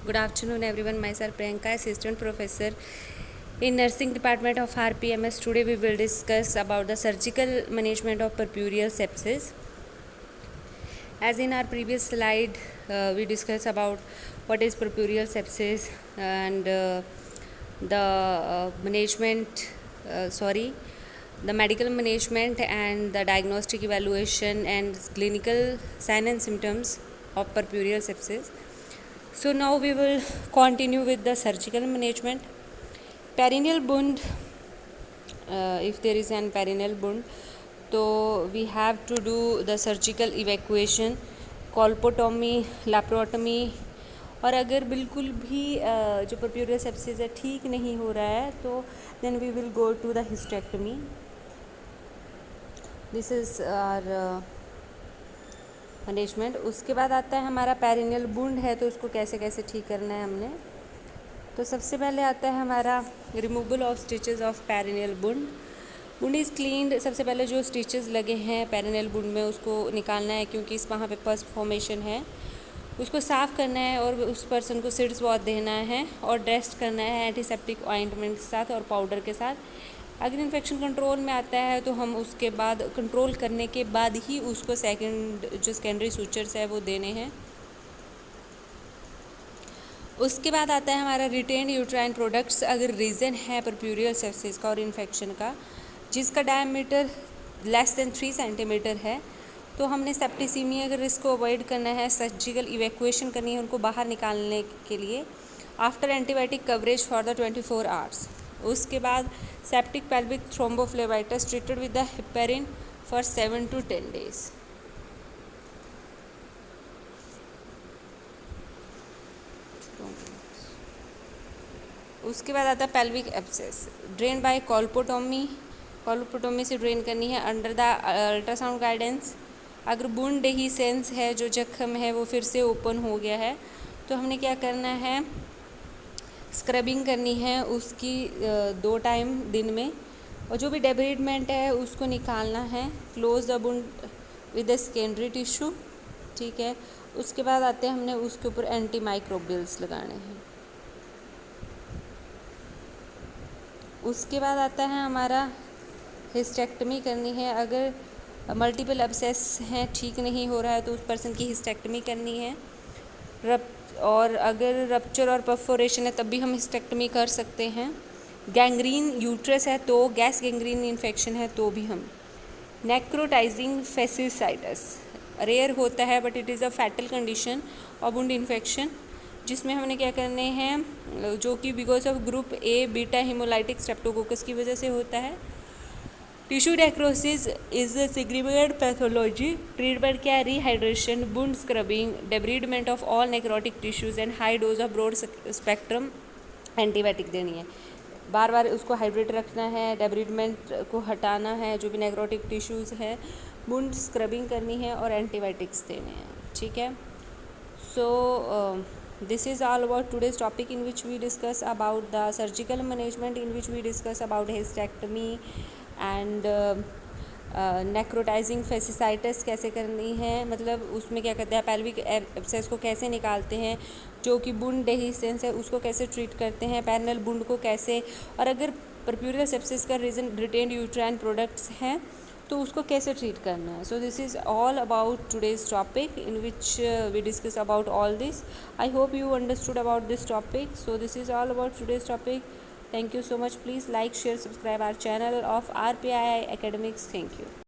Good afternoon everyone. Myself Priyanka, Assistant Professor in Nursing Department of RPMS. Today we will discuss about the surgical management of puerperal sepsis. As in our previous slide, we discussed about what is puerperal sepsis and the medical management and the diagnostic evaluation and clinical signs and symptoms of puerperal sepsis. So now we will continue with the surgical management. Perineal wound, if there is an perineal wound, so we have to do the surgical evacuation, colpotomy, laparotomy. और अगर बिल्कुल भी जो पुerperal sepsis है ठीक नहीं हो रहा है तो then we will go to the hysterectomy. This is our management. उसके बाद आता है हमारा पेरिनियल वुंड है तो उसको कैसे कैसे ठीक करना है हमने. तो सबसे पहले आता है हमारा removal of stitches of perineal wound. Wound is cleaned. सबसे पहले जो स्टिचेस लगे हैं पेरिनियल वुंड में उसको निकालना है क्योंकि इस वहाँ पे पस फॉर्मेशन है. उसको साफ़ करना है और उस पर्सन को सिड्स वॉश देना है और ड्रेस्ट करना है एंटीसेप्टिक ऑइंटमेंट के साथ और पाउडर के साथ. अगर इन्फेक्शन कंट्रोल में आता है तो हम उसके बाद कंट्रोल करने के बाद ही उसको सेकेंडरी सूचर्स है वो देने हैं. उसके बाद आता है हमारा रिटेन यूट्राइन प्रोडक्ट्स. अगर रीज़न है पुerperal sepsis का और इन्फेक्शन का जिसका डायमीटर लेस देन 3 सेंटीमीटर है तो हमने सेप्टिसीमिया के रिस्क को अवॉइड करना है. सर्जिकल इवैक्यूएशन करनी है उनको बाहर निकालने के लिए after antibiotic coverage for the 24 hours. उसके बाद septic pelvic thrombophlebitis treated with the heparin for 7 to 10 days. उसके बाद आता है पेल्विक एब्सेस. ड्रेन बाय कॉल्पोटोमी से ड्रेन करनी है अंडर द अल्ट्रासाउंड गाइडेंस. अगर वुंड डेहिसेंस है जो जख्म है वो फिर से ओपन हो गया है तो हमने क्या करना है स्क्रबिंग करनी है उसकी 2 टाइम दिन में. और जो भी डेब्रिडमेंट है उसको निकालना है. Close the wound with the secondary tissue. ठीक है. उसके बाद आते हैं हमने उसके ऊपर एंटी माइक्रोबियल्स लगाने हैं. उसके बाद आता है हमारा हिस्टेक्टमी करनी है. अगर मल्टीपल एब्सेस हैं ठीक नहीं हो रहा है तो उस पर्सन की हिस्टेक्टमी करनी है. और अगर रप्चर और परफोरेशन है तब भी हम हिस्टेक्टमी कर सकते हैं. गैंग्रीन यूट्रस है तो गैस गैंग्रीन इन्फेक्शन है तो भी हम. नेक्रोटाइजिंग फेसिसाइटिस रेयर होता है but it is a fatal condition of wound infection जिसमें हमने क्या करने हैं जो कि because of group A beta hemolytic streptococcus की वजह से होता है. Tissue necrosis is a significant pathology. Treatment क्या है rehydration, wound scrubbing, debridement of all necrotic tissues and high dose of broad spectrum antibiotic देनी है. बार बार उसको हाइड्रेट रखना है, डेब्रिडमेंट को हटाना है जो भी नेक्रोटिक टिश्यूज़ है, वुंड स्क्रबिंग करनी है और एंटीबायोटिक्स देने हैं. ठीक है. सो this is all about today's topic in which we discuss about the surgical management, in which we discuss about hysterectomy and necrotizing fasciitis कैसे करनी है. मतलब उसमें क्या करते हैं पेल्विक एब्सेस को कैसे निकालते हैं, जो कि वुंड डेहिसेंस है उसको कैसे ट्रीट करते हैं, पेरिनियल वुंड को कैसे, और अगर पुerperal sepsis का रीज़न रिटेन्ड यूट्राइन प्रोडक्ट्स हैं तो उसको कैसे ट्रीट करना है. So this is all about today's topic in which we discuss about all this. I hope you understood about this topic. So this is all about today's topic. Thank you so much. Please like, share, subscribe our channel of RPI Academics. Thank you.